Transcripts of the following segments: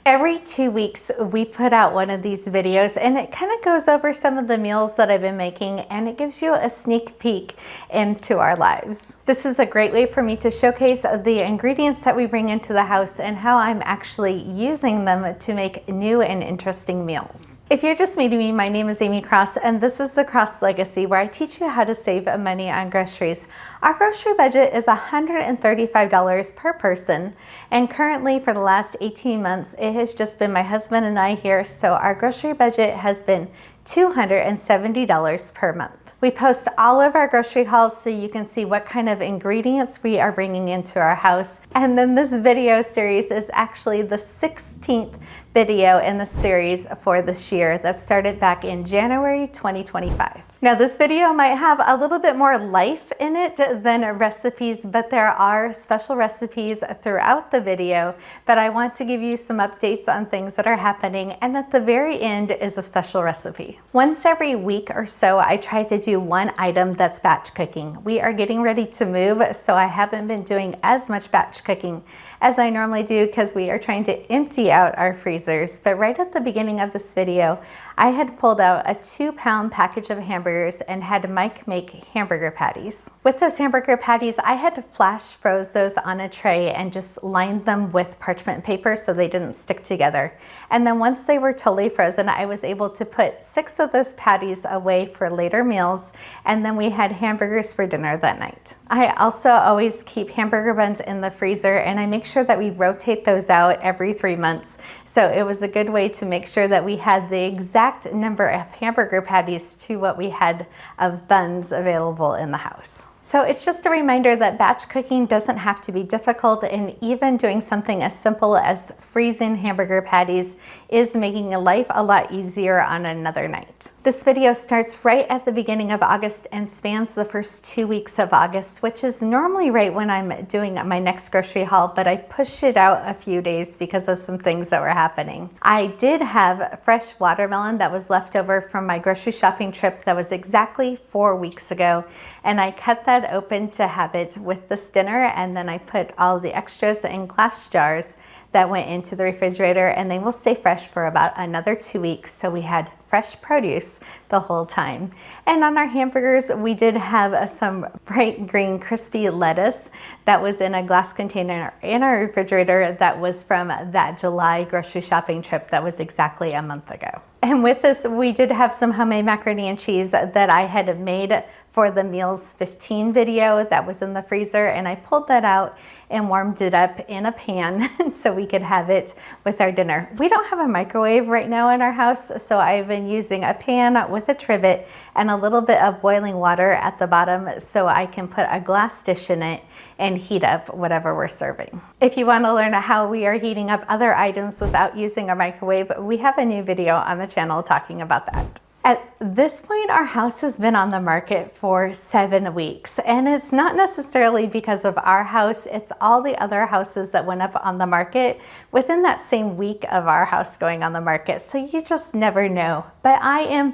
Every 2 weeks, we put out one of these videos and it kind of goes over some of the meals that I've been making and it gives you a sneak peek into our lives. This is a great way for me to showcase the ingredients that we bring into the house and how I'm actually using them to make new and interesting meals. If you're just meeting me, my name is Amy Cross and this is the Cross Legacy, where I teach you how to save money on groceries. Our grocery budget is $135 per person, and currently for the last 18 months it has just been my husband and I here, so our grocery budget has been $270 per month. We post all of our grocery hauls so you can see what kind of ingredients we are bringing into our house. And then this video series is actually the 16th video in the series for this year that started back in January 2025. Now this video might have a little bit more life in it than recipes, but there are special recipes throughout the video. But I want to give you some updates on things that are happening, and at the very end is a special recipe. Once every week or so, I try to do one item that's batch cooking. We are getting ready to move, so I haven't been doing as much batch cooking as I normally do because we are trying to empty out our freezers. But right at the beginning of this video, I had pulled out a 2-pound package of hamburgers and had Mike make hamburger patties. With those hamburger patties, I had flash froze those on a tray and just lined them with parchment paper so they didn't stick together. And then once they were totally frozen, I was able to put 6 of those patties away for later meals, and then we had hamburgers for dinner that night. I also always keep hamburger buns in the freezer, and I make sure that we rotate those out every 3 months. So it was a good way to make sure that we had the exact number of hamburger patties to what we had of buns available in the house. So it's just a reminder that batch cooking doesn't have to be difficult, and even doing something as simple as freezing hamburger patties is making life a lot easier on another night. This video starts right at the beginning of August and spans the first 2 weeks of August, which is normally right when I'm doing my next grocery haul, but I pushed it out a few days because of some things that were happening. I did have fresh watermelon that was left over from my grocery shopping trip that was exactly 4 weeks ago, and I cut that open to have it with this dinner, and then I put all the extras in glass jars that went into the refrigerator, and they will stay fresh for about another 2 weeks. So we had fresh produce the whole time. And on our hamburgers, we did have some bright green crispy lettuce that was in a glass container in our refrigerator that was from that July grocery shopping trip that was exactly a month ago. And with this, we did have some homemade macaroni and cheese that I had made for the Meals 15 video that was in the freezer, and I pulled that out and warmed it up in a pan so we could have it with our dinner. We don't have a microwave right now in our house, so I've been using a pan with a trivet and a little bit of boiling water at the bottom so I can put a glass dish in it and heat up whatever we're serving. If you want to learn how we are heating up other items without using a microwave, we have a new video on the channel talking about that. At this point, our house has been on the market for 7 weeks, and it's not necessarily because of our house, it's all the other houses that went up on the market within that same week of our house going on the market, so you just never know. But I am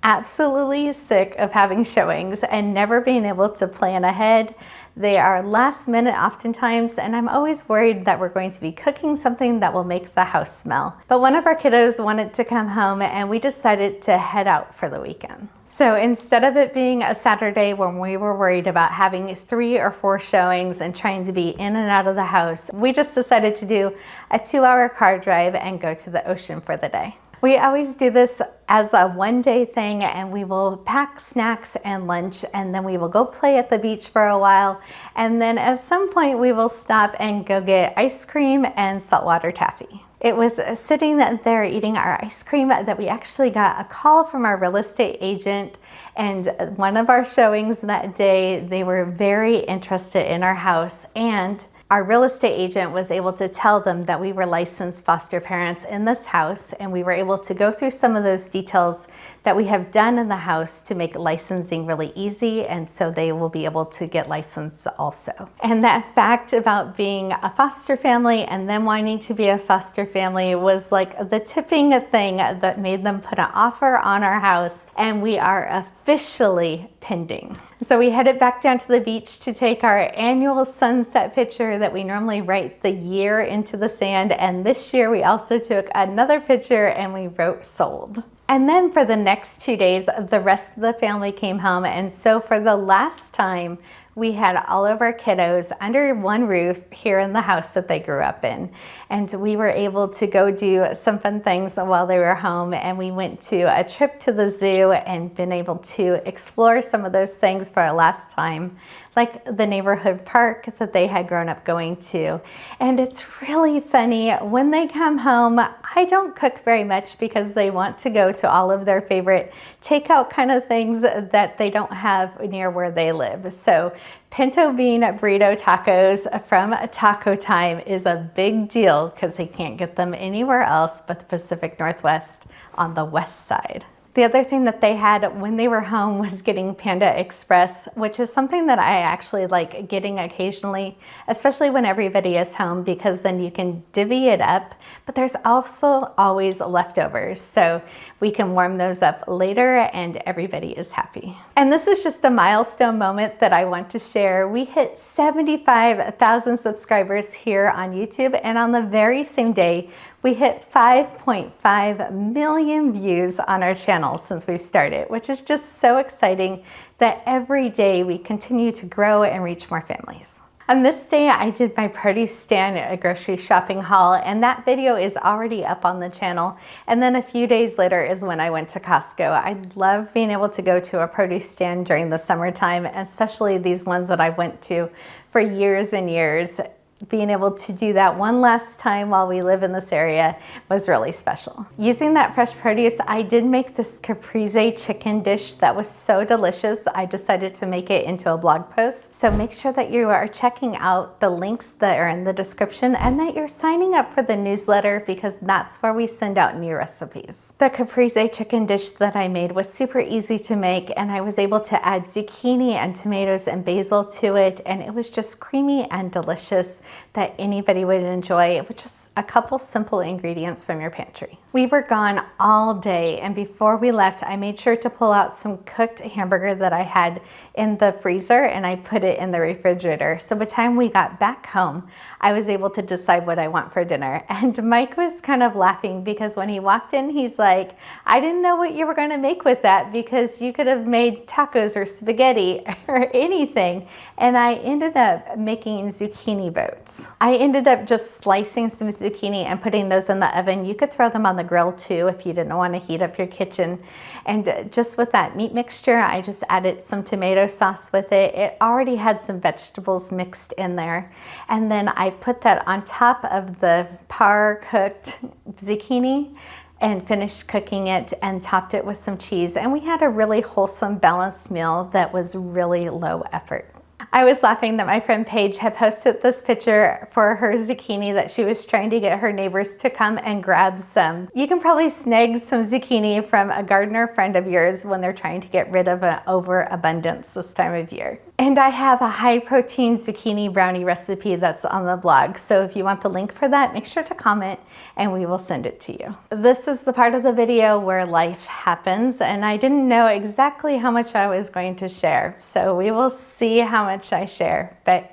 absolutely sick of having showings and never being able to plan ahead. They are last minute oftentimes, and I'm always worried that we're going to be cooking something that will make the house smell. But one of our kiddos wanted to come home, and we decided to head out for the weekend. So instead of it being a Saturday when we were worried about having 3 or 4 showings and trying to be in and out of the house, we just decided to do a 2-hour car drive and go to the ocean for the day. We always do this as a one-day thing, and we will pack snacks and lunch, and then we will go play at the beach for a while, and then at some point we will stop and go get ice cream and saltwater taffy. It was sitting there eating our ice cream that we actually got a call from our real estate agent, and one of our showings that day, they were very interested in our house, and our real estate agent was able to tell them that we were licensed foster parents in this house, and we were able to go through some of those details that we have done in the house to make licensing really easy, and so they will be able to get licensed also. And that fact about being a foster family and then wanting to be a foster family was like the tipping thing that made them put an offer on our house, and we are officially pending. So we headed back down to the beach to take our annual sunset picture that we normally write the year into the sand. And this year we also took another picture and we wrote sold. And then for the next 2 days, the rest of the family came home. And so for the last time, we had all of our kiddos under one roof here in the house that they grew up in. And we were able to go do some fun things while they were home. And we went to a trip to the zoo and been able to explore some of those things for a last time, like the neighborhood park that they had grown up going to. And it's really funny, when they come home, I don't cook very much because they want to go to all of their favorite takeout kind of things that they don't have near where they live. So pinto bean burrito tacos from Taco Time is a big deal because they can't get them anywhere else but the Pacific Northwest on the west side. The other thing that they had when they were home was getting Panda Express, which is something that I actually like getting occasionally, especially when everybody is home, because then you can divvy it up, but there's also always leftovers. So we can warm those up later and everybody is happy. And this is just a milestone moment that I want to share. We hit 75,000 subscribers here on YouTube, and on the very same day, we hit 5.5 million views on our channel since we've started, which is just so exciting that every day we continue to grow and reach more families. On this day, I did my produce stand at a grocery shopping haul, and that video is already up on the channel. And then a few days later is when I went to Costco. I love being able to go to a produce stand during the summertime, especially these ones that I went to for years and years. Being able to do that one last time while we live in this area was really special. Using that fresh produce, I did make this Caprese chicken dish that was so delicious. I decided to make it into a blog post. So make sure that you are checking out the links that are in the description and that you're signing up for the newsletter, because that's where we send out new recipes. The Caprese chicken dish that I made was super easy to make, and I was able to add zucchini and tomatoes and basil to it, and it was just creamy and delicious that anybody would enjoy with just a couple simple ingredients from your pantry. We were gone all day, and before we left, I made sure to pull out some cooked hamburger that I had in the freezer, and I put it in the refrigerator. So by the time we got back home, I was able to decide what I want for dinner. And Mike was kind of laughing because when he walked in, he's like, I didn't know what you were going to make with that, because you could have made tacos or spaghetti or anything. And I ended up making zucchini boats. I ended up just slicing some zucchini and putting those in the oven. You could throw them on the grill too if you didn't want to heat up your kitchen. And just with that meat mixture, I just added some tomato sauce with it. It already had some vegetables mixed in there. And then I put that on top of the par-cooked zucchini and finished cooking it and topped it with some cheese. And we had a really wholesome, balanced meal that was really low effort. I was laughing that my friend Paige had posted this picture for her zucchini that she was trying to get her neighbors to come and grab some. You can probably snag some zucchini from a gardener friend of yours when they're trying to get rid of an overabundance this time of year. And I have a high protein zucchini brownie recipe that's on the blog. So if you want the link for that, make sure to comment and we will send it to you. This is the part of the video where life happens, and I didn't know exactly how much I was going to share. So we will see how much I share. But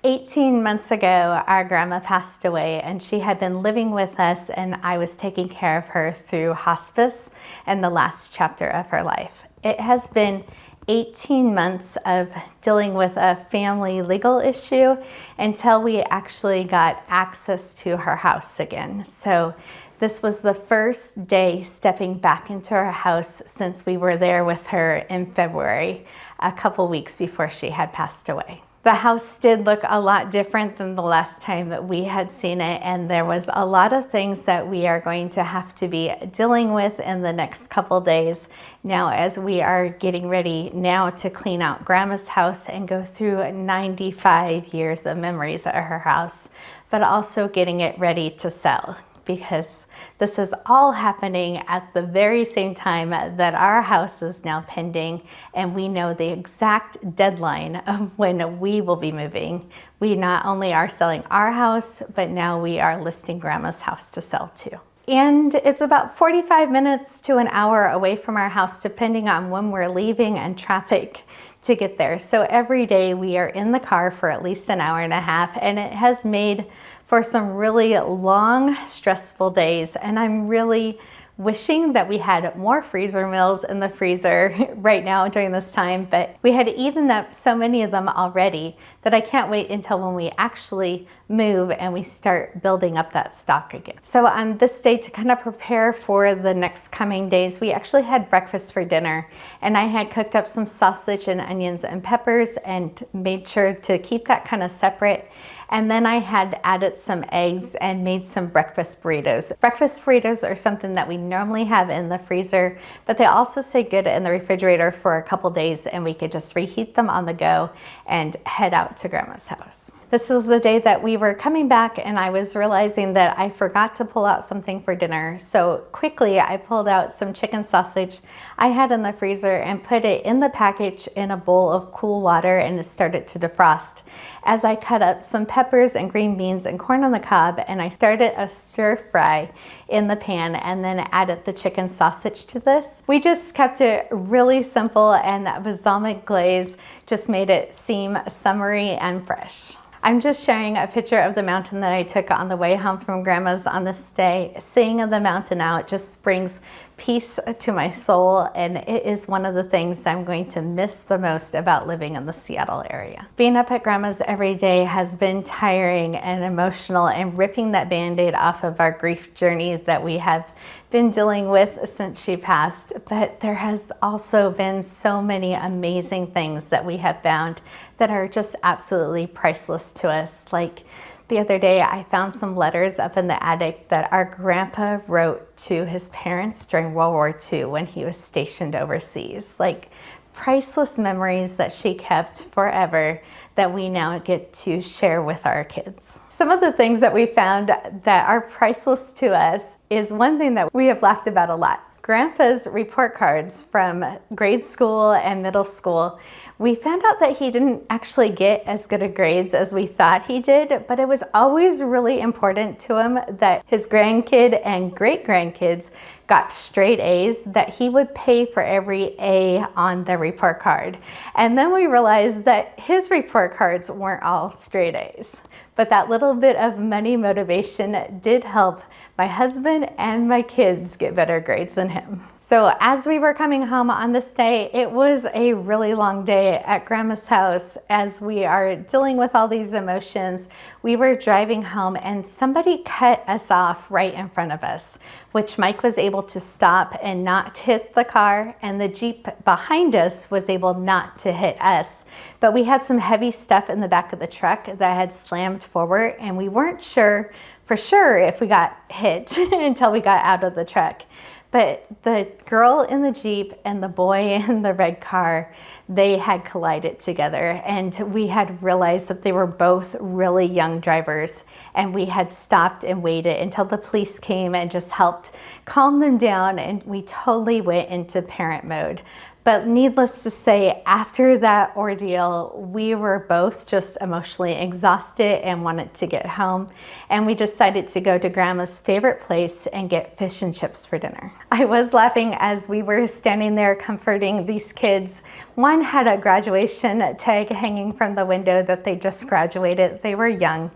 18 months ago, our grandma passed away, and she had been living with us, and I was taking care of her through hospice and the last chapter of her life. It has been 18 months of dealing with a family legal issue until we actually got access to her house again. So this was the first day stepping back into her house since we were there with her in February, a couple weeks before she had passed away. The house did look a lot different than the last time that we had seen it, and there was a lot of things that we are going to have to be dealing with in the next couple days now, as we are getting ready now to clean out Grandma's house and go through 95 years of memories at her house, but also getting it ready to sell, because this is all happening at the very same time that our house is now pending, and we know the exact deadline of when we will be moving. We not only are selling our house, but now we are listing Grandma's house to sell too. And it's about 45 minutes to an hour away from our house, depending on when we're leaving and traffic to get there. So every day we are in the car for at least an hour and a half, and it has made for some really long, stressful days. And I'm really wishing that we had more freezer meals in the freezer right now during this time, but we had eaten up so many of them already that I can't wait until when we actually move and we start building up that stock again. So on this day, to kind of prepare for the next coming days, we actually had breakfast for dinner, and I had cooked up some sausage and onions and peppers and made sure to keep that kind of separate. And then I had added some eggs and made some breakfast burritos. Breakfast burritos are something that we normally have in the freezer, but they also stay good in the refrigerator for a couple days, and we could just reheat them on the go and head out to Grandma's house. This was the day that we were coming back, and I was realizing that I forgot to pull out something for dinner. So quickly I pulled out some chicken sausage I had in the freezer and put it in the package in a bowl of cool water, and it started to defrost. As I cut up some peppers and green beans and corn on the cob, and I started a stir fry in the pan and then added the chicken sausage to this. We just kept it really simple, and that balsamic glaze just made it seem summery and fresh. I'm just sharing a picture of the mountain that I took on the way home from Grandma's on this day. Seeing the mountain out just brings peace to my soul, and it is one of the things I'm going to miss the most about living in the Seattle area. Being up at Grandma's every day has been tiring and emotional, and ripping that band-aid off of our grief journey that we have been dealing with since she passed. But there has also been so many amazing things that we have found that are just absolutely priceless to us. Like the other day, I found some letters up in the attic that our grandpa wrote to his parents during World War II when he was stationed overseas. Like priceless memories that she kept forever that we now get to share with our kids. Some of the things that we found that are priceless to us is one thing that we have laughed about a lot. Grandpa's report cards from grade school and middle school. We found out that he didn't actually get as good of grades as we thought he did, but it was always really important to him that his grandkid and great-grandkids got straight A's, that he would pay for every A on the report card. And then we realized that his report cards weren't all straight A's. But that little bit of money motivation did help my husband and my kids get better grades than him. So as we were coming home on this day, it was a really long day at Grandma's house. As we are dealing with all these emotions, we were driving home and somebody cut us off right in front of us, which Mike was able to stop and not hit the car, and the Jeep behind us was able not to hit us. But we had some heavy stuff in the back of the truck that had slammed forward, and we weren't sure for sure if we got hit until we got out of the truck. But the girl in the Jeep and the boy in the red car, they had collided together, and we had realized that they were both really young drivers, and we had stopped and waited until the police came and just helped calm them down, and we totally went into parent mode. But needless to say, after that ordeal, we were both just emotionally exhausted and wanted to get home. And we decided to go to Grandma's favorite place and get fish and chips for dinner. I was laughing as we were standing there comforting these kids. One had a graduation tag hanging from the window that they just graduated. They were young.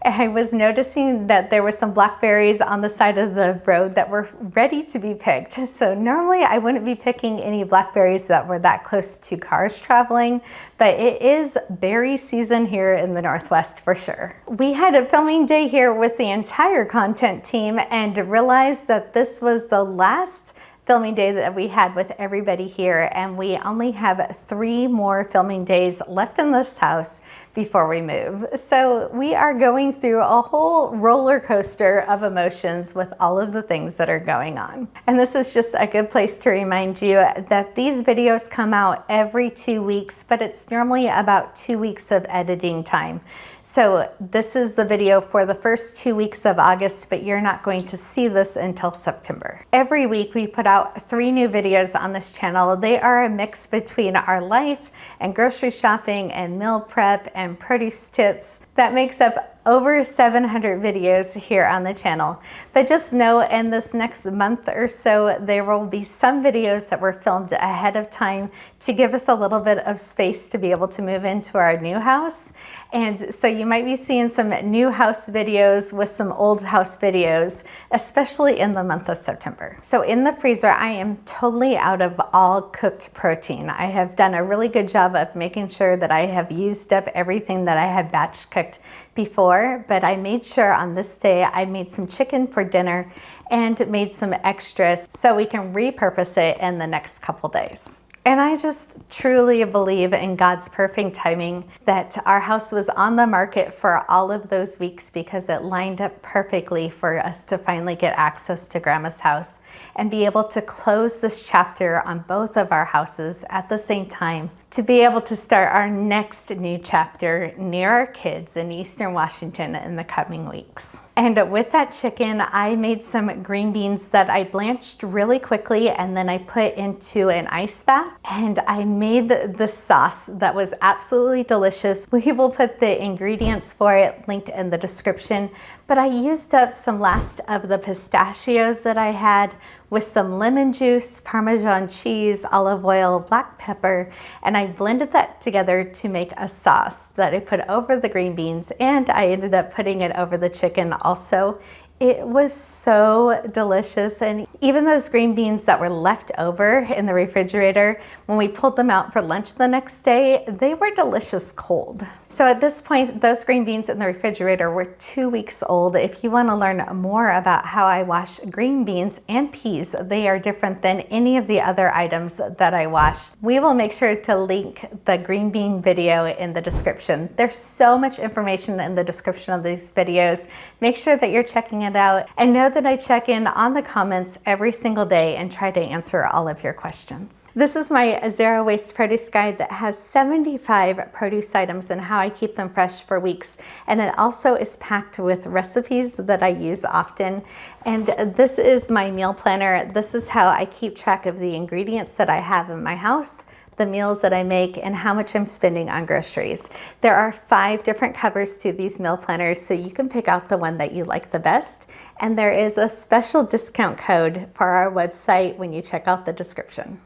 I was noticing that there were some blackberries on the side of the road that were ready to be picked. So normally I wouldn't be picking any blackberries that were that close to cars traveling, but it is berry season here in the Northwest for sure. We had a filming day here with the entire content team and realized that this was the last filming day that we had with everybody here, and we only have 3 more filming days left in this house before we move. So we are going through a whole roller coaster of emotions with all of the things that are going on. And this is just a good place to remind you that these videos come out every 2 weeks, but it's normally about 2 weeks of editing time. So this is the video for the first 2 weeks of August, but you're not going to see this until September. Every week we put out 3 new videos on this channel. They are a mix between our life and grocery shopping and meal prep and produce tips. That makes up over 700 videos here on the channel. But just know in this next month or so, there will be some videos that were filmed ahead of time to give us a little bit of space to be able to move into our new house. And so you might be seeing some new house videos with some old house videos, especially in the month of September. So in the freezer, I am totally out of all cooked protein. I have done a really good job of making sure that I have used up everything that I had batch cooked before, but I made sure on this day I made some chicken for dinner and made some extras so we can repurpose it in the next couple days. And I just truly believe in God's perfect timing that our house was on the market for all of those weeks because it lined up perfectly for us to finally get access to Grandma's house and be able to close this chapter on both of our houses at the same time, to be able to start our next new chapter near our kids in Eastern Washington in the coming weeks. And with that chicken, I made some green beans that I blanched really quickly and then I put into an ice bath. And I made the sauce that was absolutely delicious. We will put the ingredients for it linked in the description. But I used up some last of the pistachios that I had with some lemon juice, Parmesan cheese, olive oil, black pepper, and I blended that together to make a sauce that I put over the green beans, and I ended up putting it over the chicken also. It was so delicious, and even those green beans that were left over in the refrigerator, when we pulled them out for lunch the next day, they were delicious cold. So at this point, those green beans in the refrigerator were 2 weeks old. If you want to learn more about how I wash green beans and peas, they are different than any of the other items that I wash. We will make sure to link the green bean video in the description. There's so much information in the description of these videos. Make sure that you're checking it out, and know that I check in on the comments every single day and try to answer all of your questions. This is my zero waste produce guide that has 75 produce items and how I keep them fresh for weeks. And it also is packed with recipes that I use often. And this is my meal planner. This is how I keep track of the ingredients that I have in my house, the meals that I make, and how much I'm spending on groceries. There are 5 different covers to these meal planners, so you can pick out the one that you like the best. And there is a special discount code for our website when you check out the description.